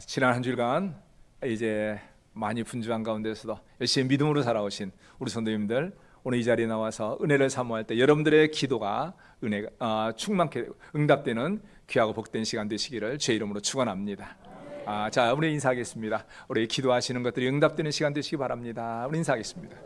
지난 한 주일간 이제 많이 분주한 가운데서도 열심히 믿음으로 살아오신 우리 성도님들, 오늘 이 자리에 나와서 은혜를 사모할 때 여러분들의 기도가 충만케 응답되는 귀하고 복된 시간 되시기를 주의 이름으로 축원합니다. 자, 우리 인사하겠습니다. 우리 기도하시는 것들이 응답되는 시간 되시기 바랍니다. 우리 인사하겠습니다.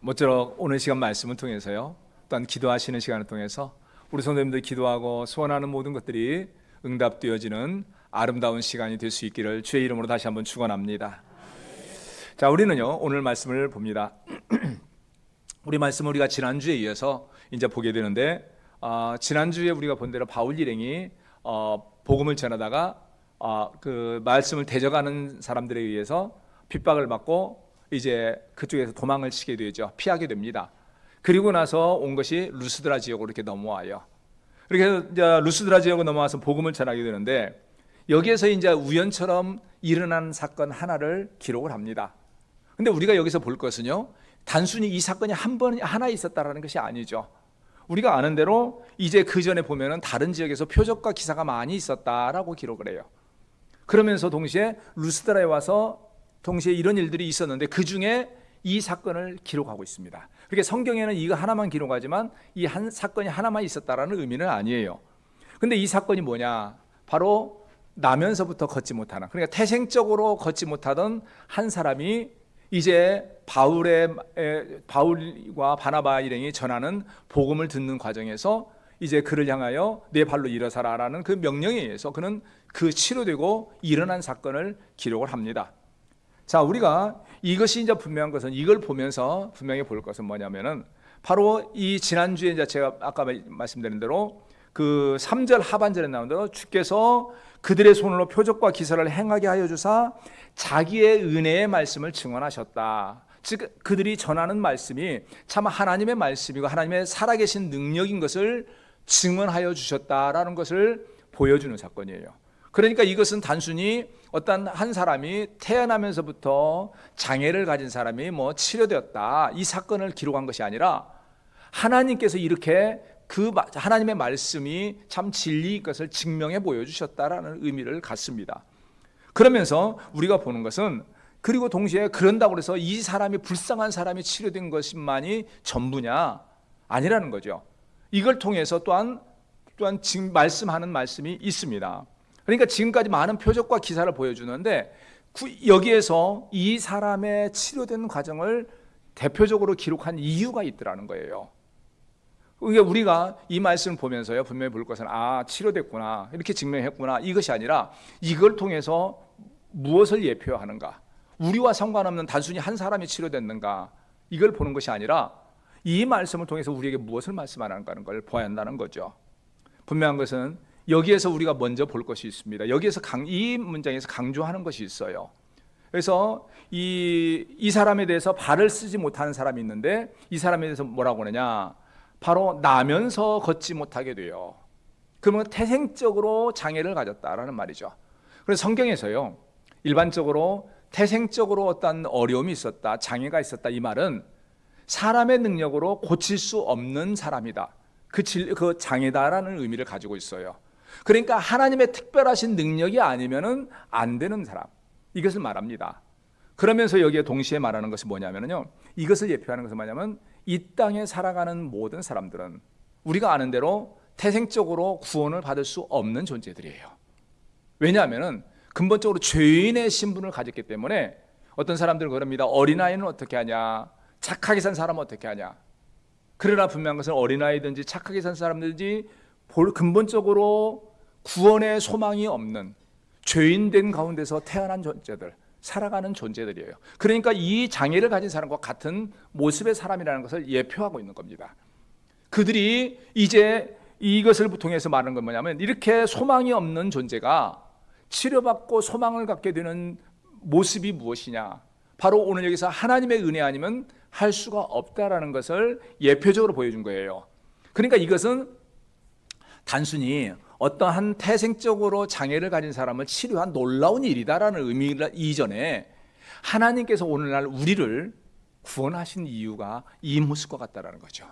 모쪼록 오늘 시간 말씀을 통해서요, 또한 기도하시는 시간을 통해서 우리 성도님들 기도하고 소원하는 모든 것들이 응답되어지는 아름다운 시간이 될 수 있기를 주의 이름으로 다시 한번 축원합니다. 자, 우리는요 오늘 말씀을 봅니다. 우리 말씀은 우리가 지난주에 이어서 이제 보게 되는데, 지난주에 우리가 본 대로 바울 일행이 복음을 전하다가 그 말씀을 대적하는 사람들에 의해서 핍박을 받고 이제 그쪽에서 도망을 치게 되죠. 피하게 됩니다. 그리고 나서 온 것이 루스드라 지역으로 이렇게 넘어와요. 그렇게 이제 루스드라 지역으로 넘어와서 복음을 전하게 되는데, 여기에서 이제 우연처럼 일어난 사건 하나를 기록을 합니다. 근데 우리가 여기서 볼 것은요, 단순히 이 사건이 하나 있었다라는 것이 아니죠. 우리가 아는 대로 이제 그 전에 보면은 다른 지역에서 표적과 기사가 많이 있었다라고 기록을 해요. 그러면서 동시에 루스드라에 와서 동시에 이런 일들이 있었는데 그 중에 이 사건을 기록하고 있습니다. 그렇게 성경에는 이거 하나만 기록하지만 이 한 사건이 하나만 있었다라는 의미는 아니에요. 근데 이 사건이 뭐냐? 바로 나면서부터 걷지 못하는, 그러니까 태생적으로 걷지 못하던 한 사람이 이제 바울과 바나바 일행이 전하는 복음을 듣는 과정에서 이제 그를 향하여 내 발로 일어서라라는 그 명령에 의해서 그는 그 치료되고 일어난 사건을 기록을 합니다. 자, 우리가 이것이 이제 분명한 것은, 이걸 보면서 분명히 볼 것은 뭐냐면은 바로 이 지난주에 이제 제가 아까 말씀드린 대로 그 3절 하반절에 나온 대로 주께서 그들의 손으로 표적과 기사를 행하게 하여 주사 자기의 은혜의 말씀을 증언하셨다. 즉 그들이 전하는 말씀이 참 하나님의 말씀이고 하나님의 살아계신 능력인 것을 증언하여 주셨다라는 것을 보여주는 사건이에요. 그러니까 이것은 단순히 어떤 한 사람이 태어나면서부터 장애를 가진 사람이 치료되었다, 이 사건을 기록한 것이 아니라 하나님께서 이렇게 그 하나님의 말씀이 참 진리인 것을 증명해 보여주셨다라는 의미를 갖습니다. 그러면서 우리가 보는 것은, 그리고 동시에 그런다고 해서 이 사람이 불쌍한 사람이 치료된 것만이 전부냐? 아니라는 거죠. 이걸 통해서 또한 지금 말씀하는 말씀이 있습니다. 그러니까 지금까지 많은 표적과 기사를 보여주는데 여기에서 이 사람의 치료된 과정을 대표적으로 기록한 이유가 있더라는 거예요. 그러니까 우리가 이 말씀을 보면서요, 분명히 볼 것은 치료됐구나, 이렇게 증명했구나, 이것이 아니라 이걸 통해서 무엇을 예표하는가, 우리와 상관없는 단순히 한 사람이 치료됐는가, 이걸 보는 것이 아니라 이 말씀을 통해서 우리에게 무엇을 말씀하는가는 걸 보아야 한다는 거죠. 분명한 것은 여기에서 우리가 먼저 볼 것이 있습니다. 여기에서 이 문장에서 강조하는 것이 있어요. 그래서 이 사람에 대해서 발을 쓰지 못하는 사람이 있는데, 이 사람에 대해서 뭐라고 하느냐? 바로 나면서 걷지 못하게 돼요. 그러면 태생적으로 장애를 가졌다라는 말이죠. 그래서 성경에서요, 일반적으로 태생적으로 어떤 어려움이 있었다, 장애가 있었다, 이 말은 사람의 능력으로 고칠 수 없는 사람이다, 그 장애다라는 의미를 가지고 있어요. 그러니까 하나님의 특별하신 능력이 아니면은 안 되는 사람, 이것을 말합니다. 그러면서 여기에 동시에 말하는 것이 뭐냐면요, 이것을 예표하는 것은 뭐냐면 이 땅에 살아가는 모든 사람들은 우리가 아는 대로 태생적으로 구원을 받을 수 없는 존재들이에요. 왜냐하면은 근본적으로 죄인의 신분을 가졌기 때문에 어떤 사람들은 그럽니다. 어린아이는 어떻게 하냐, 착하게 산 사람은 어떻게 하냐. 그러나 분명한 것은 어린아이든지 착하게 산 사람들인지 근본적으로 구원의 소망이 없는 죄인된 가운데서 태어난 존재들, 살아가는 존재들이에요. 그러니까 이 장애를 가진 사람과 같은 모습의 사람이라는 것을 예표하고 있는 겁니다. 그들이 이제 이것을 통해서 말하는 건 뭐냐면, 이렇게 소망이 없는 존재가 치료받고 소망을 갖게 되는 모습이 무엇이냐, 바로 오늘 여기서 하나님의 은혜 아니면 할 수가 없다라는 것을 예표적으로 보여준 거예요. 그러니까 이것은 단순히 어떠한 태생적으로 장애를 가진 사람을 치료한 놀라운 일이다라는 의미 이전에 하나님께서 오늘날 우리를 구원하신 이유가 이 모습과 같다라는 거죠.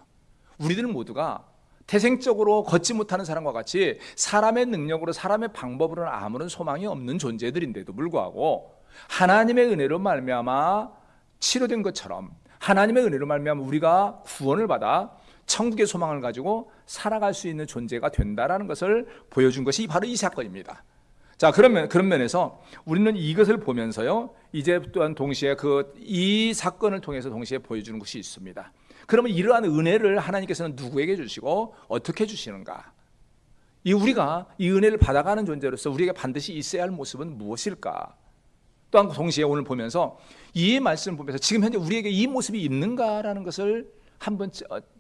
우리들 모두가 태생적으로 걷지 못하는 사람과 같이 사람의 능력으로 사람의 방법으로는 아무런 소망이 없는 존재들인데도 불구하고 하나님의 은혜로 말미암아 치료된 것처럼 하나님의 은혜로 말미암아 우리가 구원을 받아 천국의 소망을 가지고 살아갈 수 있는 존재가 된다라는 것을 보여준 것이 바로 이 사건입니다. 자, 그런 면에서 우리는 이것을 보면서요, 이제 또한 동시에 이 사건을 통해서 동시에 보여주는 것이 있습니다. 그러면 이러한 은혜를 하나님께서는 누구에게 주시고 어떻게 주시는가? 우리가 이 은혜를 받아가는 존재로서 우리에게 반드시 있어야 할 모습은 무엇일까? 또한 동시에 오늘 보면서 이 말씀을 보면서 지금 현재 우리에게 이 모습이 있는가라는 것을 한번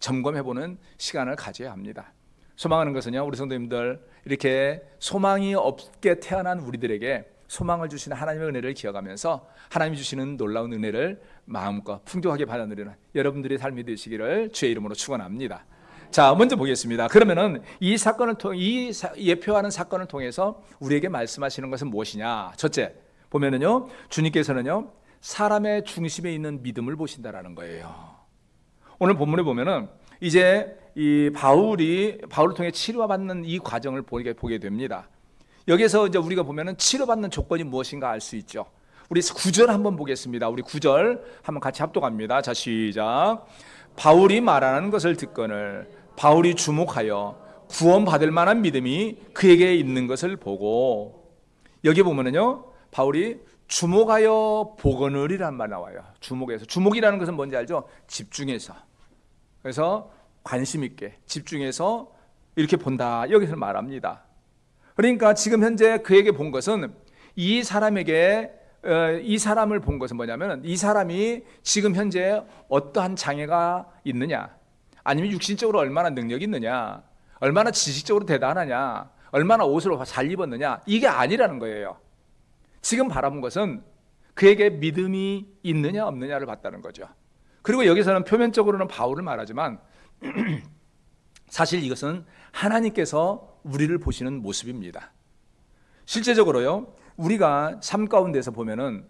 점검해보는 시간을 가져야 합니다. 소망하는 것은요, 우리 성도님들 이렇게 소망이 없게 태어난 우리들에게 소망을 주시는 하나님의 은혜를 기억하면서 하나님이 주시는 놀라운 은혜를 마음껏 풍족하게 받아들이는 여러분들의 삶이 되시기를 주의 이름으로 축원합니다. 자, 먼저 보겠습니다. 그러면은 이 사건을 통해 이 예표하는 사건을 통해서 우리에게 말씀하시는 것은 무엇이냐? 첫째 보면은요, 주님께서는요 사람의 중심에 있는 믿음을 보신다라는 거예요. 오늘 본문에 보면은 이제 이 바울을 통해 치료받는 이 과정을 보게 됩니다. 여기서 이제 우리가 보면은 치료받는 조건이 무엇인가 알 수 있죠. 우리 9절 한번 보겠습니다. 우리 9절 한번 같이 합독합니다. 자, 시작. 바울이 말하는 것을 듣거늘 바울이 주목하여 구원받을 만한 믿음이 그에게 있는 것을 보고, 여기 보면은요 바울이 주목하여 보거늘이란 말 나와요. 주목이라는 것은 뭔지 알죠? 집중해서, 그래서 관심 있게 집중해서 이렇게 본다, 여기서 말합니다. 그러니까 지금 현재 그에게 본 것은 이 사람을 본 것은 뭐냐면 이 사람이 지금 현재 어떠한 장애가 있느냐, 아니면 육신적으로 얼마나 능력이 있느냐, 얼마나 지식적으로 대단하냐, 얼마나 옷을 잘 입었느냐, 이게 아니라는 거예요. 지금 바라본 것은 그에게 믿음이 있느냐 없느냐를 봤다는 거죠. 그리고 여기서는 표면적으로는 바울을 말하지만 사실 이것은 하나님께서 우리를 보시는 모습입니다. 실제적으로요, 우리가 삶 가운데서 보면은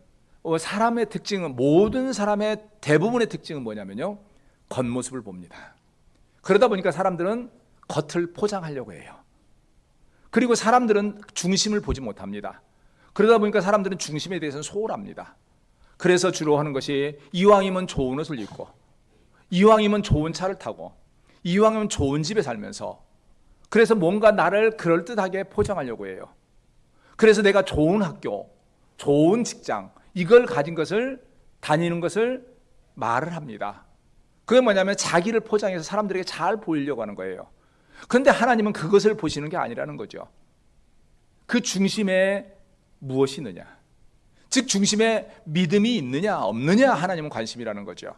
사람의 특징은, 모든 사람의 대부분의 특징은 뭐냐면요, 겉모습을 봅니다. 그러다 보니까 사람들은 겉을 포장하려고 해요. 그리고 사람들은 중심을 보지 못합니다. 그러다 보니까 사람들은 중심에 대해서는 소홀합니다. 그래서 주로 하는 것이 이왕이면 좋은 옷을 입고, 이왕이면 좋은 차를 타고, 이왕이면 좋은 집에 살면서, 그래서 뭔가 나를 그럴듯하게 포장하려고 해요. 그래서 내가 좋은 학교, 좋은 직장, 이걸 가진 것을, 다니는 것을 말을 합니다. 그게 뭐냐면 자기를 포장해서 사람들에게 잘 보이려고 하는 거예요. 그런데 하나님은 그것을 보시는 게 아니라는 거죠. 그 중심에 무엇이 있느냐, 즉 중심에 믿음이 있느냐 없느냐, 하나님은 관심이라는 거죠.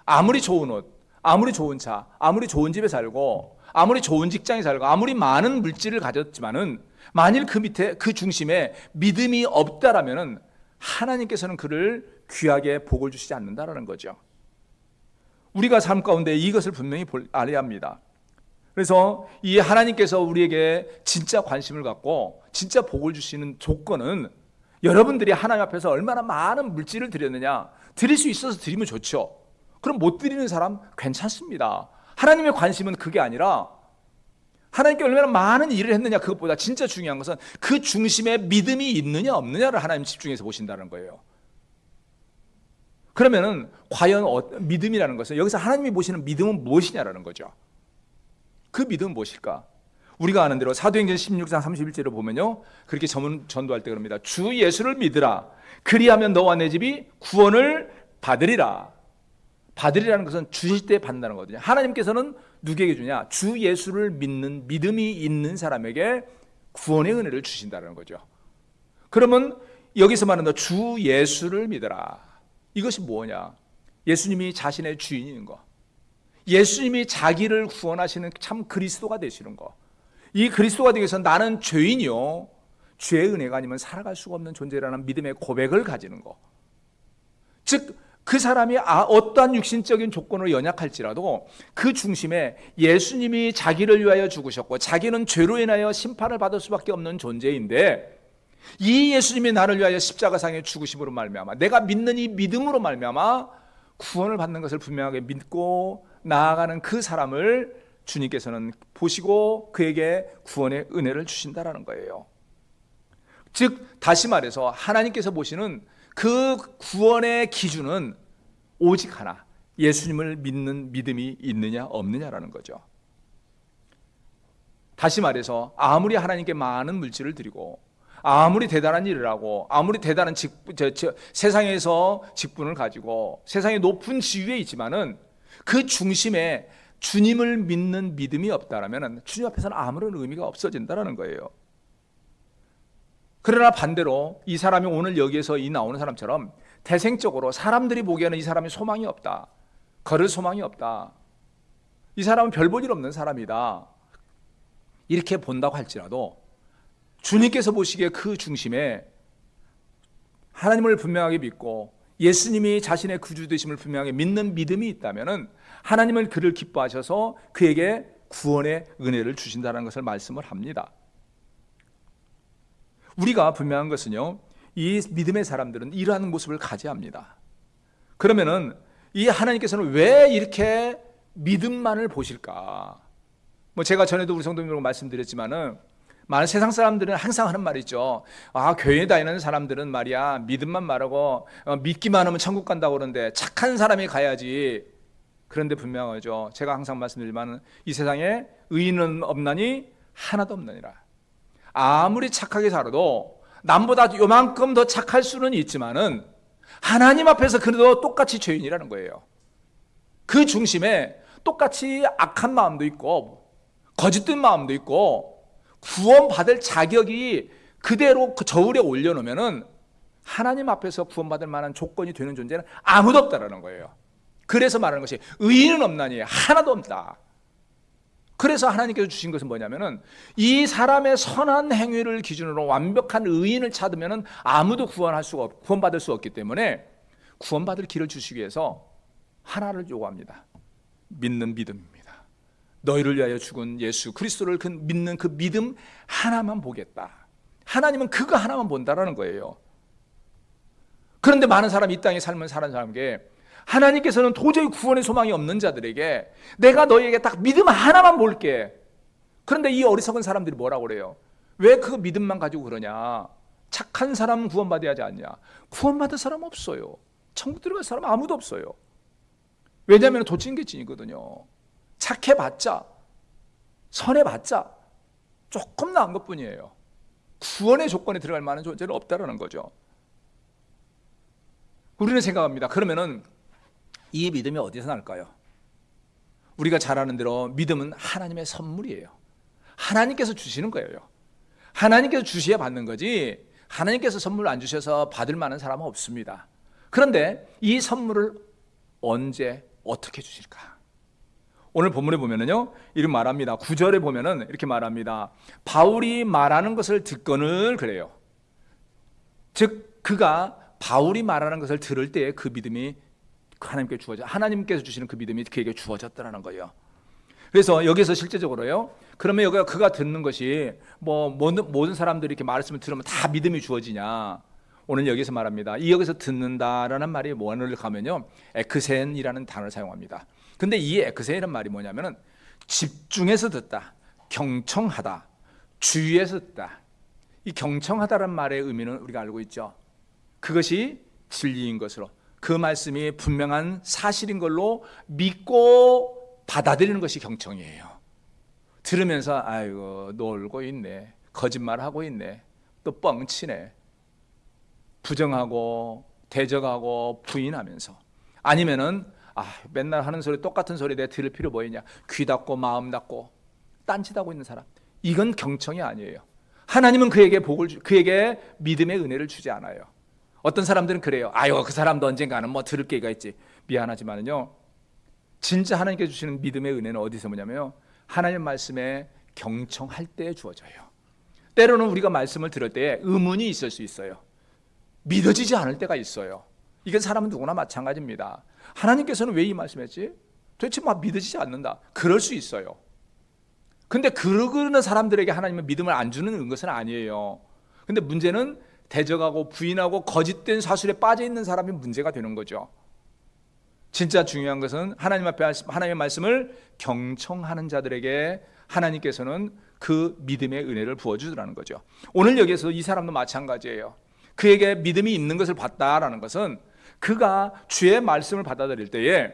아무리 좋은 옷, 아무리 좋은 차, 아무리 좋은 집에 살고, 아무리 좋은 직장에 살고, 아무리 많은 물질을 가졌지만은 만일 그 밑에 그 중심에 믿음이 없다라면은 하나님께서는 그를 귀하게 복을 주시지 않는다라는 거죠. 우리가 삶 가운데 이것을 분명히 알아야 합니다. 그래서 이 하나님께서 우리에게 진짜 관심을 갖고 진짜 복을 주시는 조건은, 여러분들이 하나님 앞에서 얼마나 많은 물질을 드렸느냐, 드릴 수 있어서 드리면 좋죠. 그럼 못 드리는 사람 괜찮습니다. 하나님의 관심은 그게 아니라 하나님께 얼마나 많은 일을 했느냐, 그것보다 진짜 중요한 것은 그 중심에 믿음이 있느냐 없느냐를 하나님 집중해서 보신다는 거예요. 그러면은 과연 믿음이라는 것은, 여기서 하나님이 보시는 믿음은 무엇이냐라는 거죠. 그 믿음은 무엇일까? 우리가 아는 대로 사도행전 16장 31절을 보면요, 그렇게 전도할 때 그럽니다. 주 예수를 믿으라. 그리하면 너와 내 집이 구원을 받으리라. 받으리라는 것은 주실 때 받는다는 거거든요. 하나님께서는 누구에게 주냐? 주 예수를 믿는 믿음이 있는 사람에게 구원의 은혜를 주신다는 거죠. 그러면 여기서 말하는 주 예수를 믿어라, 이것이 뭐냐? 예수님이 자신의 주인인 거, 예수님이 자기를 구원하시는 참 그리스도가 되시는 거, 이 그리스도가 되기 위해서 나는 죄인이요, 죄의 은혜가 아니면 살아갈 수가 없는 존재라는 믿음의 고백을 가지는 거, 즉 그 사람이 어떠한 육신적인 조건으로 연약할지라도 그 중심에 예수님이 자기를 위하여 죽으셨고 자기는 죄로 인하여 심판을 받을 수밖에 없는 존재인데, 이 예수님이 나를 위하여 십자가상에 죽으심으로 말미암아 내가 믿는 이 믿음으로 말미암아 구원을 받는 것을 분명하게 믿고 나아가는 그 사람을 주님께서는 보시고 그에게 구원의 은혜를 주신다라는 거예요. 즉 다시 말해서 하나님께서 보시는 그 구원의 기준은 오직 하나, 예수님을 믿는 믿음이 있느냐 없느냐라는 거죠. 다시 말해서 아무리 하나님께 많은 물질을 드리고 아무리 대단한 일을 하고 아무리 대단한 세상에서 직분을 가지고 세상의 높은 지위에 있지만은 그 중심에 주님을 믿는 믿음이 없다라면 주님 앞에서는 아무런 의미가 없어진다는 거예요. 그러나 반대로 이 사람이 오늘 여기에서 이 나오는 사람처럼 대생적으로 사람들이 보기에는 이 사람이 소망이 없다, 걸을 소망이 없다, 이 사람은 별 볼 일 없는 사람이다, 이렇게 본다고 할지라도 주님께서 보시기에 그 중심에 하나님을 분명하게 믿고 예수님이 자신의 구주 되심을 분명하게 믿는 믿음이 있다면 하나님은 그를 기뻐하셔서 그에게 구원의 은혜를 주신다는 것을 말씀을 합니다. 우리가 분명한 것은요, 이 믿음의 사람들은 이러한 모습을 가져야 합니다. 그러면은 이 하나님께서는 왜 이렇게 믿음만을 보실까? 제가 전에도 우리 성도님들과 말씀드렸지만은 많은 세상 사람들은 항상 하는 말이 있죠. 교회에 다니는 사람들은 말이야 믿음만 말하고 믿기만 하면 천국 간다고 그러는데 착한 사람이 가야지. 그런데 분명하죠. 제가 항상 말씀드리지만 이 세상에 의인은 없나니 하나도 없느니라. 아무리 착하게 살아도 남보다 요만큼 더 착할 수는 있지만은 하나님 앞에서 그래도 똑같이 죄인이라는 거예요. 그 중심에 똑같이 악한 마음도 있고 거짓된 마음도 있고 구원받을 자격이 그대로 그 저울에 올려놓으면은 하나님 앞에서 구원받을 만한 조건이 되는 존재는 아무도 없다라는 거예요. 그래서 말하는 것이 의인은 없나니 하나도 없다. 그래서 하나님께서 주신 것은 뭐냐면은 이 사람의 선한 행위를 기준으로 완벽한 의인을 찾으면은 아무도 구원받을 수 없기 때문에 구원받을 길을 주시기 위해서 하나를 요구합니다. 믿는 믿음입니다. 너희를 위하여 죽은 예수 그리스도를 믿는 그 믿음 하나만 보겠다. 하나님은 그거 하나만 본다라는 거예요. 그런데 많은 사람이 이 땅에 삶을 사는 사람에게 하나님께서는 도저히 구원의 소망이 없는 자들에게 내가 너희에게 딱 믿음 하나만 볼게. 그런데 이 어리석은 사람들이 뭐라고 그래요? 왜 그 믿음만 가지고 그러냐? 착한 사람은 구원받아야 하지 않냐? 구원받을 사람 없어요. 천국 들어갈 사람 아무도 없어요. 왜냐하면 도찐개찐이거든요. 착해봤자 선해봤자 조금 나은 것뿐이에요. 구원의 조건에 들어갈 만한 존재는 없다라는 거죠. 우리는 생각합니다. 그러면은 이 믿음이 어디서 날까요? 우리가 잘 아는 대로 믿음은 하나님의 선물이에요. 하나님께서 주시는 거예요. 하나님께서 주셔야 받는 거지 하나님께서 선물 안 주셔서 받을 만한 사람은 없습니다. 그런데 이 선물을 언제 어떻게 주실까? 오늘 본문에 보면은요, 이렇게 말합니다. 9절에 보면은 이렇게 말합니다. 바울이 말하는 것을 듣거늘 그래요. 즉 그가 바울이 말하는 것을 들을 때에 그 믿음이 하나님께 주어져, 하나님께서 주시는 그 믿음이 그에게 주어졌다는 거예요. 그래서 여기서 실제적으로요, 그러면 여기가 그가 듣는 것이 모든 사람들이 이렇게 말씀을 들으면 다 믿음이 주어지냐? 오늘 여기서 말합니다. 이 여기서 듣는다라는 말이 원어를 가면요, 에크센이라는 단어를 사용합니다. 근데 이 에크센이라는 말이 뭐냐면은 집중해서 듣다, 경청하다, 주의해서 듣다. 이 경청하다라는 말의 의미는 우리가 알고 있죠. 그것이 진리인 것으로, 그 말씀이 분명한 사실인 걸로 믿고 받아들이는 것이 경청이에요. 들으면서 아이고 놀고 있네, 거짓말하고 있네, 또 뻥치네, 부정하고 대적하고 부인하면서, 아니면은 맨날 하는 소리 똑같은 소리 내가 들을 필요 뭐 있냐, 귀 닫고 마음 닫고 딴짓하고 있는 사람, 이건 경청이 아니에요. 하나님은 그에게 그에게 믿음의 은혜를 주지 않아요. 어떤 사람들은 그래요. 그 사람도 언젠가는 들을 게가 있지. 미안하지만은요, 진짜 하나님께 주시는 믿음의 은혜는 어디서 뭐냐면요, 하나님 말씀에 경청할 때 주어져요. 때로는 우리가 말씀을 들을 때 의문이 있을 수 있어요. 믿어지지 않을 때가 있어요. 이건 사람은 누구나 마찬가지입니다. 하나님께서는 왜 이 말씀했지? 도대체 믿어지지 않는다. 그럴 수 있어요. 근데 그러는 사람들에게 하나님은 믿음을 안 주는 것은 아니에요. 근데 문제는 대적하고 부인하고 거짓된 사술에 빠져 있는 사람이 문제가 되는 거죠. 진짜 중요한 것은 하나님 앞에 하나님의 말씀을 경청하는 자들에게 하나님께서는 그 믿음의 은혜를 부어주더라는 거죠. 오늘 여기서 이 사람도 마찬가지예요. 그에게 믿음이 있는 것을 봤다라는 것은 그가 주의 말씀을 받아들일 때에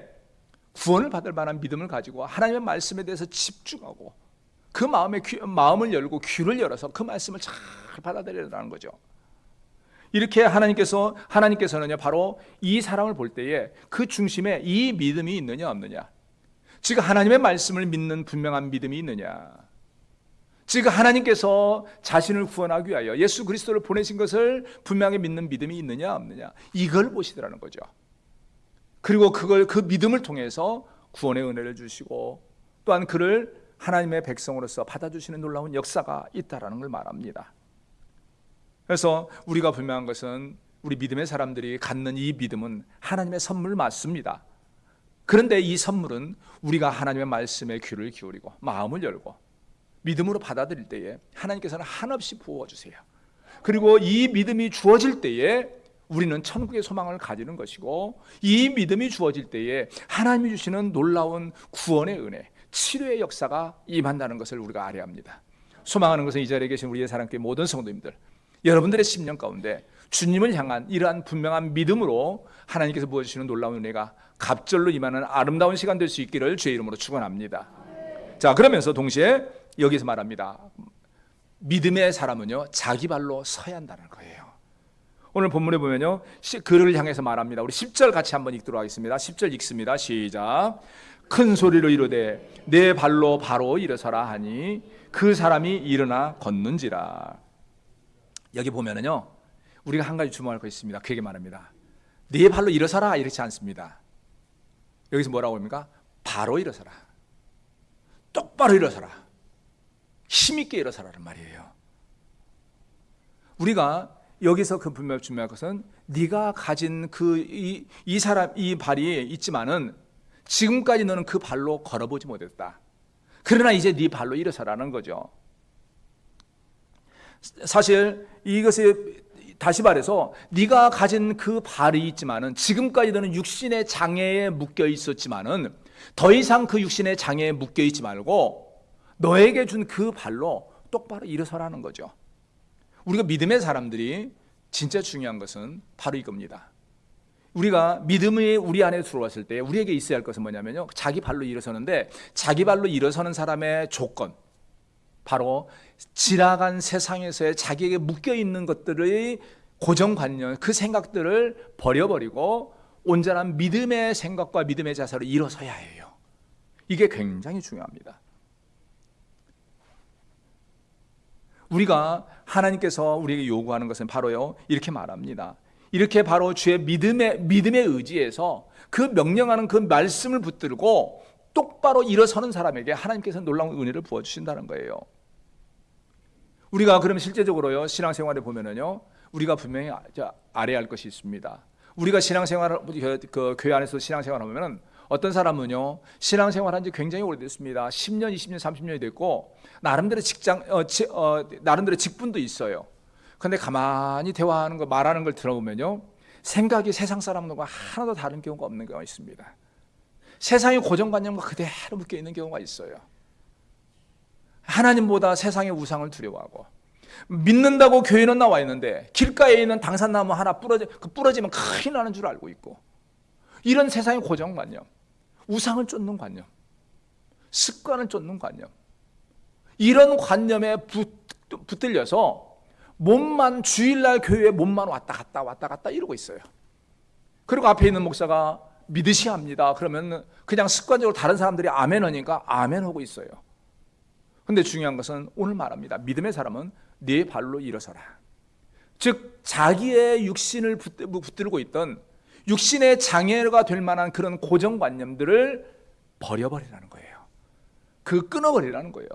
구원을 받을 만한 믿음을 가지고 하나님의 말씀에 대해서 집중하고 그 마음을 열고 귀를 열어서 그 말씀을 잘 받아들이라는 거죠. 이렇게 하나님께서는요, 바로 이 사람을 볼 때에 그 중심에 이 믿음이 있느냐 없느냐, 즉 하나님의 말씀을 믿는 분명한 믿음이 있느냐, 즉 하나님께서 자신을 구원하기 위하여 예수 그리스도를 보내신 것을 분명히 믿는 믿음이 있느냐 없느냐, 이걸 보시더라는 거죠. 그리고 그 믿음을 통해서 구원의 은혜를 주시고 또한 그를 하나님의 백성으로서 받아주시는 놀라운 역사가 있다라는 걸 말합니다. 그래서 우리가 분명한 것은 우리 믿음의 사람들이 갖는 이 믿음은 하나님의 선물 맞습니다. 그런데 이 선물은 우리가 하나님의 말씀에 귀를 기울이고 마음을 열고 믿음으로 받아들일 때에 하나님께서는 한없이 부어주세요. 그리고 이 믿음이 주어질 때에 우리는 천국의 소망을 가지는 것이고, 이 믿음이 주어질 때에 하나님이 주시는 놀라운 구원의 은혜, 치료의 역사가 임한다는 것을 우리가 알아야 합니다. 소망하는 것은 이 자리에 계신 우리의 사랑교회 모든 성도님들, 여러분들의 심령 가운데 주님을 향한 이러한 분명한 믿음으로 하나님께서 부어주시는 놀라운 은혜가 갑절로 임하는 아름다운 시간 될 수 있기를 주의 이름으로 축원합니다. 자, 그러면서 동시에 여기서 말합니다. 믿음의 사람은요, 자기 발로 서야 한다는 거예요. 오늘 본문에 보면요, 그를 향해서 말합니다. 우리 10절 같이 한번 읽도록 하겠습니다. 10절 읽습니다. 시작. 큰 소리로 이르되 내 발로 바로 일어서라 하니 그 사람이 일어나 걷는지라. 여기 보면은요, 우리가 한 가지 주목할 거 있습니다. 그에게 말합니다. 네 발로 일어서라 이렇지 않습니다. 여기서 뭐라고 합니까? 바로 일어서라, 똑바로 일어서라, 힘있게 일어서라는 말이에요. 우리가 여기서 그 분명히 중요한 것은 네가 가진 이 발이 있지만은 지금까지 너는 그 발로 걸어보지 못했다. 그러나 이제 네 발로 일어서라는 거죠. 사실 이것이 다시 말해서 네가 가진 그 발이 있지만은 지금까지 너는 육신의 장애에 묶여 있었지만은 더 이상 그 육신의 장애에 묶여 있지 말고 너에게 준 그 발로 똑바로 일어서라는 거죠. 우리가 믿음의 사람들이 진짜 중요한 것은 바로 이겁니다. 우리가 믿음이 우리 안에 들어왔을 때 우리에게 있어야 할 것은 뭐냐면요, 자기 발로 일어서는데 자기 발로 일어서는 사람의 조건, 바로 지나간 세상에서의 자기에게 묶여있는 것들의 고정관념, 그 생각들을 버려버리고 온전한 믿음의 생각과 믿음의 자세로 일어서야 해요. 이게 굉장히 중요합니다. 우리가 하나님께서 우리에게 요구하는 것은 바로요, 이렇게 말합니다. 이렇게 바로 주의 믿음의 의지에서 그 명령하는 그 말씀을 붙들고 똑바로 일어서는 사람에게 하나님께서 놀라운 은혜를 부어주신다는 거예요. 우리가 그러면 실제적으로요, 신앙생활에 보면은요, 우리가 분명히 알아야 할 것이 있습니다. 우리가 신앙생활을 교회 안에서 신앙생활을 하면은 어떤 사람은요, 신앙생활한 지 굉장히 오래됐습니다. 10년, 20년, 30년이 됐고 나름대로 나름대로 직분도 있어요. 근데 가만히 대화하는 거, 말하는 걸 들어보면요, 생각이 세상 사람들과 하나도 다른 경우가 없는 경우가 있습니다. 세상의 고정관념과 그대로 묶여 있는 경우가 있어요. 하나님보다 세상의 우상을 두려워하고, 믿는다고 교회는 나와 있는데 길가에 있는 당산나무 하나 부러지면 큰일 나는 줄 알고 있고, 이런 세상의 고정관념, 우상을 쫓는 관념, 습관을 쫓는 관념, 이런 관념에 붙들려서 몸만, 주일날 교회에 몸만 왔다 갔다 이러고 있어요. 그리고 앞에 있는 목사가 믿으셔야 합니다. 그러면 그냥 습관적으로 다른 사람들이 아멘 하니까 아멘 하고 있어요. 근데 중요한 것은 오늘 말합니다. 믿음의 사람은 네 발로 일어서라. 즉 자기의 육신을 붙들고 있던 육신의 장애가 될 만한 그런 고정관념들을 버려버리라는 거예요. 끊어버리라는 거예요.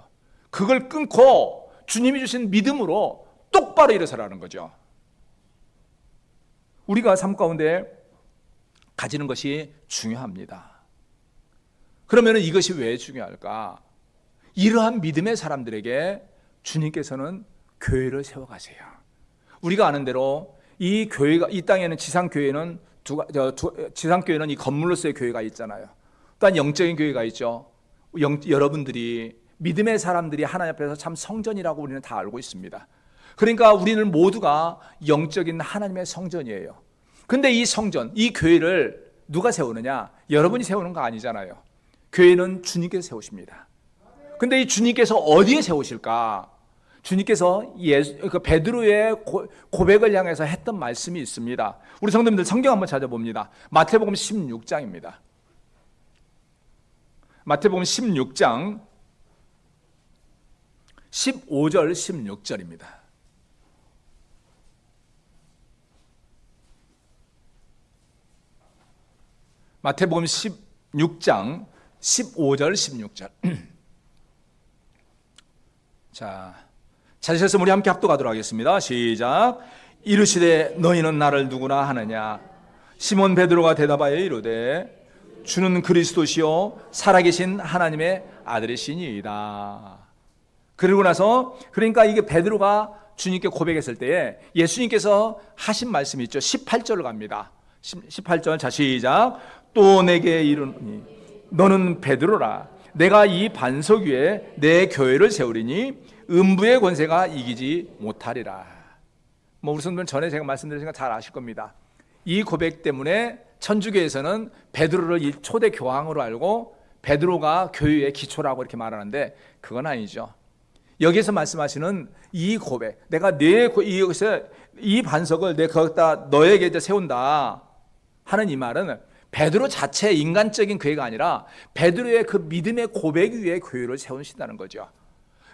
그걸 끊고 주님이 주신 믿음으로 똑바로 일어서라는 거죠. 우리가 삶 가운데 가지는 것이 중요합니다. 그러면 이것이 왜 중요할까? 이러한 믿음의 사람들에게 주님께서는 교회를 세워가세요. 우리가 아는 대로 이 땅에는, 지상 교회는 지상교회는 이 건물로서의 교회가 있잖아요. 또한 영적인 교회가 있죠. 여러분들이 믿음의 사람들이 하나님 앞에서 참 성전이라고 우리는 다 알고 있습니다. 그러니까 우리는 모두가 영적인 하나님의 성전이에요. 근데 이 성전, 이 교회를 누가 세우느냐? 여러분이 세우는 거 아니잖아요. 교회는 주님께서 세우십니다. 근데 이 주님께서 어디에 세우실까? 주님께서 베드로의 고백을 향해서 했던 말씀이 있습니다. 우리 성도님들 성경 한번 찾아봅니다. 마태복음 16장입니다. 마태복음 16장 15절 16절입니다. 마태복음 16장 15절 16절. 자, 찾으셨으면 우리 함께 합독하도록 하겠습니다. 시작. 이르시되 너희는 나를 누구나 하느냐? 시몬 베드로가 대답하여 이르되 주는 그리스도시요 살아계신 하나님의 아들이시니이다. 그리고 나서 그러니까 이게 베드로가 주님께 고백했을 때에 예수님께서 하신 말씀이 있죠. 18절을 갑니다. 18절 자 시작. 또 내게 이르노니 너는 베드로라. 내가 이 반석 위에 내 교회를 세우리니 음부의 권세가 이기지 못하리라. 우리 성도는 전에 제가 말씀드린 거 잘 아실 겁니다. 이 고백 때문에 천주교에서는 베드로를 초대 교황으로 알고 베드로가 교회의 기초라고 이렇게 말하는데 그건 아니죠. 여기서 말씀하시는 이 고백, 내가 이 반석을 내가 거기다 너에게 이제 세운다 하는 이 말은 베드로 자체의 인간적인 교회가 아니라 베드로의 그 믿음의 고백 위에 교회를 세우신다는 거죠.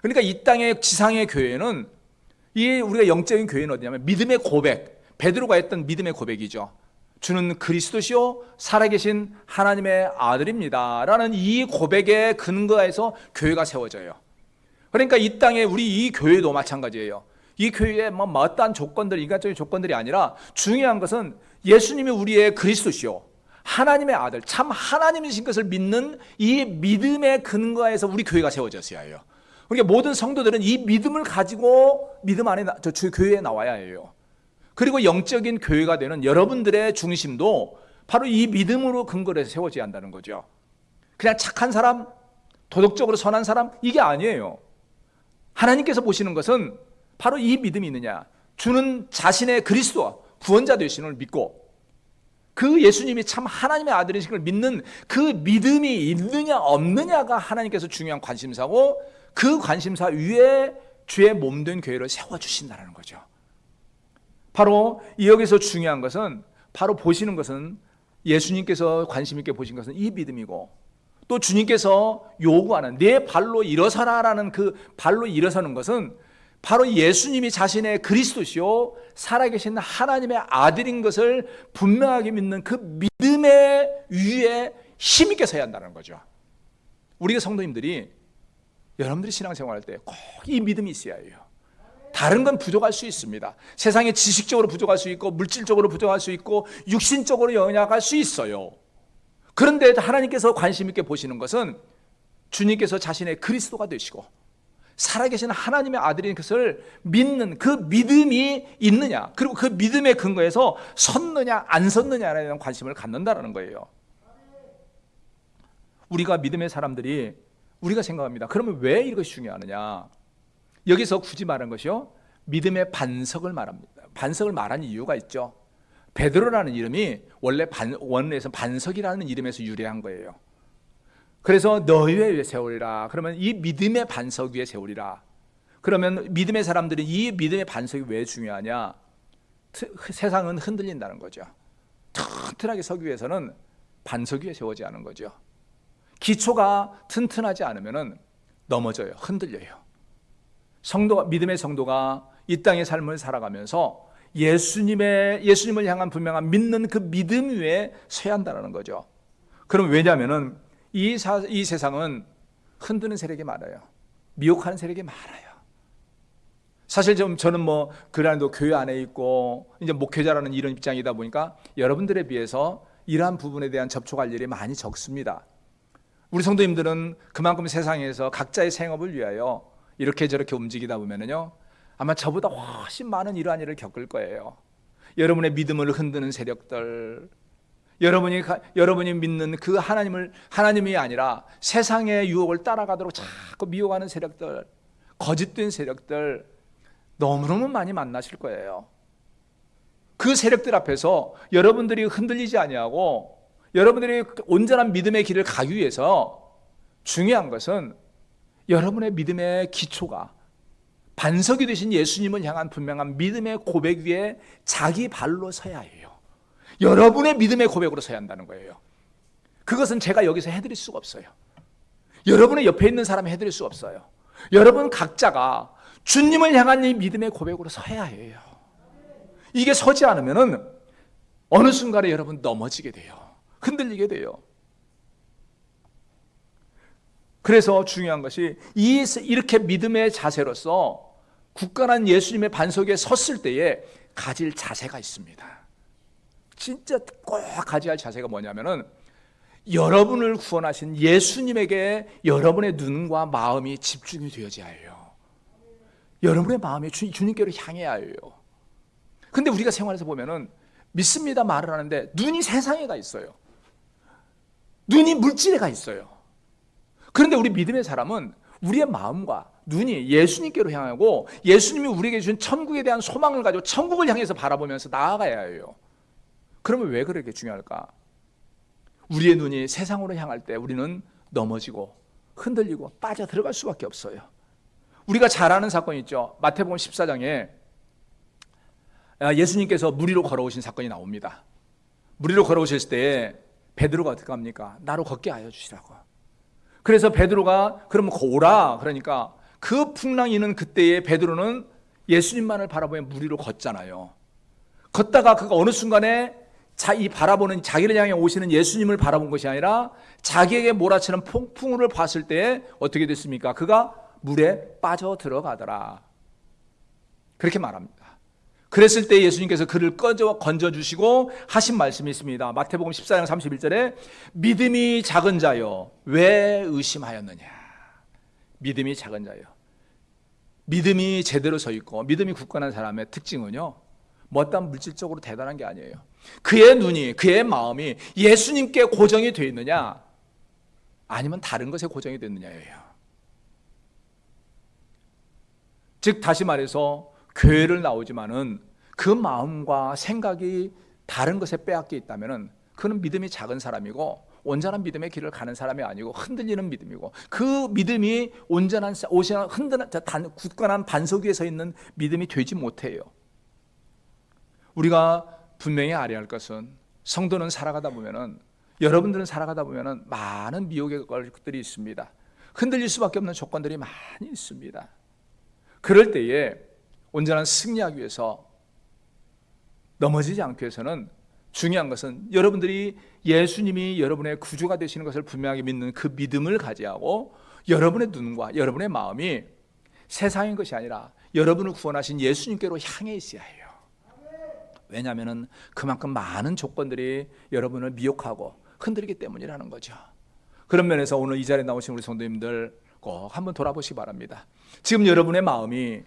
그러니까 이 땅의 지상의 교회는 우리가 영적인 교회는 어디냐면 믿음의 고백, 베드로가 했던 믿음의 고백이죠. 주는 그리스도시요 살아계신 하나님의 아들입니다 라는 이 고백에 근거해서 교회가 세워져요. 그러니까 이 땅에 우리 이 교회도 마찬가지예요. 이 교회에 어떠한 조건들, 인간적인 조건들이 아니라 중요한 것은 예수님이 우리의 그리스도시요 하나님의 아들, 참 하나님이신 것을 믿는 이 믿음의 근거에서 우리 교회가 세워졌어야 해요. 그러니까 모든 성도들은 이 믿음을 가지고 믿음 안에 교회에 나와야 해요. 그리고 영적인 교회가 되는 여러분들의 중심도 바로 이 믿음으로 근거를 해서 세워져야 한다는 거죠. 그냥 착한 사람, 도덕적으로 선한 사람 이게 아니에요. 하나님께서 보시는 것은 바로 이 믿음이 있느냐, 주는 자신의 그리스도 구원자 되시는 걸 믿고 그 예수님이 참 하나님의 아들이신 걸 믿는 그 믿음이 있느냐 없느냐가 하나님께서 중요한 관심사고 그 관심사 위에 주의 몸된 교회를 세워주신다는 거죠. 바로 여기서 중요한 것은 바로 보시는 것은 예수님께서 관심 있게 보신 것은 이 믿음이고 또 주님께서 요구하는 내 발로 일어서라라는 그 발로 일어서는 것은 바로 예수님이 자신의 그리스도시요 살아계신 하나님의 아들인 것을 분명하게 믿는 그 믿음의 위에 힘있게 서야 한다는 거죠. 우리가 성도님들이 여러분들이 신앙생활할 때 꼭 이 믿음이 있어야 해요. 다른 건 부족할 수 있습니다. 세상에 지식적으로 부족할 수 있고 물질적으로 부족할 수 있고 육신적으로 연약할 수 있어요. 그런데 하나님께서 관심 있게 보시는 것은 주님께서 자신의 그리스도가 되시고 살아계신 하나님의 아들인 것을 믿는 그 믿음이 있느냐, 그리고 그 믿음의 근거에서 섰느냐 안 섰느냐에 대한 관심을 갖는다는 거예요. 우리가 믿음의 사람들이 우리가 생각합니다. 그러면 왜 이것이 중요하느냐? 여기서 굳이 말한 것이요, 믿음의 반석을 말합니다. 반석을 말한 이유가 있죠. 베드로라는 이름이 원래 원래에서 반석이라는 이름에서 유래한 거예요. 그래서 너희 위에 세우리라. 그러면 이 믿음의 반석 위에 세우리라. 그러면 믿음의 사람들이 이 믿음의 반석이 왜 중요하냐? 세상은 흔들린다는 거죠. 튼튼하게 서기 위해서는 반석 위에 세워지 않은 거죠. 기초가 튼튼하지 않으면 넘어져요. 흔들려요. 믿음의 성도가 이 땅의 삶을 살아가면서 예수님을 향한 분명한 믿는 그 믿음 위에 서야 한다는 거죠. 그럼 왜냐하면 이 세상은 흔드는 세력이 많아요. 미혹하는 세력이 많아요. 사실 저는 그래도 교회 안에 있고 이제 목회자라는 이런 입장이다 보니까 여러분들에 비해서 이러한 부분에 대한 접촉할 일이 많이 적습니다. 우리 성도님들은 그만큼 세상에서 각자의 생업을 위하여 이렇게 저렇게 움직이다 보면은요, 아마 저보다 훨씬 많은 이러한 일을 겪을 거예요. 여러분의 믿음을 흔드는 세력들, 여러분이 믿는 그 하나님이 아니라 세상의 유혹을 따라가도록 자꾸 미혹하는 세력들, 거짓된 세력들 너무너무 많이 만나실 거예요. 그 세력들 앞에서 여러분들이 흔들리지 아니하고 여러분들이 온전한 믿음의 길을 가기 위해서 중요한 것은 여러분의 믿음의 기초가 반석이 되신 예수님을 향한 분명한 믿음의 고백 위에 자기 발로 서야 해요. 여러분의 믿음의 고백으로 서야 한다는 거예요. 그것은 제가 여기서 해드릴 수가 없어요. 여러분의 옆에 있는 사람이 해드릴 수 없어요. 여러분 각자가 주님을 향한 이 믿음의 고백으로 서야 해요. 이게 서지 않으면은 어느 순간에 여러분 넘어지게 돼요. 흔들리게 돼요. 그래서 중요한 것이 이렇게 믿음의 자세로서 굳건한 예수님의 반석 위에 섰을 때에 가질 자세가 있습니다. 진짜 꼭 가져야 할 자세가 뭐냐면은 여러분을 구원하신 예수님에게 여러분의 눈과 마음이 집중이 되어져야 해요. 여러분의 마음이 주님께로 향해야 해요. 근데 우리가 생활에서 보면은 믿습니다 말을 하는데 눈이 세상에 가 있어요. 눈이 물질에 가 있어요. 그런데 우리 믿음의 사람은 우리의 마음과 눈이 예수님께로 향하고 예수님이 우리에게 준 천국에 대한 소망을 가지고 천국을 향해서 바라보면서 나아가야 해요. 그러면 왜 그렇게 중요할까? 우리의 눈이 세상으로 향할 때 우리는 넘어지고 흔들리고 빠져 들어갈 수밖에 없어요. 우리가 잘 아는 사건이 있죠. 마태복음 14장에 예수님께서 물 위로 걸어오신 사건이 나옵니다. 물 위로 걸어오실 때 베드로가 어떻게 합니까? 나로 걷게 하여 주시라고. 그래서 베드로가 그러면 오라 그러니까 그 풍랑이 있는 그때에 베드로는 예수님만을 바라보며 물 위로 걷잖아요. 걷다가 그가 어느 순간에 이 바라보는 자기를 향해 오시는 예수님을 바라본 것이 아니라 자기에게 몰아치는 폭풍우를 봤을 때 어떻게 됐습니까? 그가 물에 빠져 들어가더라. 그렇게 말합니다. 그랬을 때 예수님께서 그를 건져주시고 하신 말씀이 있습니다. 마태복음 14장 31절에 믿음이 작은 자여 왜 의심하였느냐. 믿음이 작은 자여. 믿음이 제대로 서 있고 믿음이 굳건한 사람의 특징은요, 뭐 어떤 물질적으로 대단한 게 아니에요. 그의 눈이, 그의 마음이 예수님께 고정이 되어 있느냐 아니면 다른 것에 고정이 됐느냐예요. 즉 다시 말해서 교회를 나오지만은 그 마음과 생각이 다른 것에 빼앗겨 있다면은 그는 믿음이 작은 사람이고 온전한 믿음의 길을 가는 사람이 아니고 흔들리는 믿음이고 그 믿음이 온전한 굳건한 반석 위에 서 있는 믿음이 되지 못해요. 우리가 분명히 알아야 할 것은 성도는 살아가다 보면은 여러분들은 살아가다 보면은 많은 미혹의 것들이 있습니다. 흔들릴 수밖에 없는 조건들이 많이 있습니다. 그럴 때에 온전한 승리하기 위해서 넘어지지 않기 위해서는 중요한 것은 여러분들이 예수님이 여러분의 구주가 되시는 것을 분명하게 믿는 그 믿음을 가져야 하고 여러분의 눈과 여러분의 마음이 세상인 것이 아니라 여러분을 구원하신 예수님께로 향해 있어야 해요. 왜냐하면 그만큼 많은 조건들이 여러분을 미혹하고 흔들기 때문이라는 거죠. 그런 면에서 오늘 이 자리에 나오신 우리 성도님들 꼭 한번 돌아보시기 바랍니다. 지금 여러분의 마음이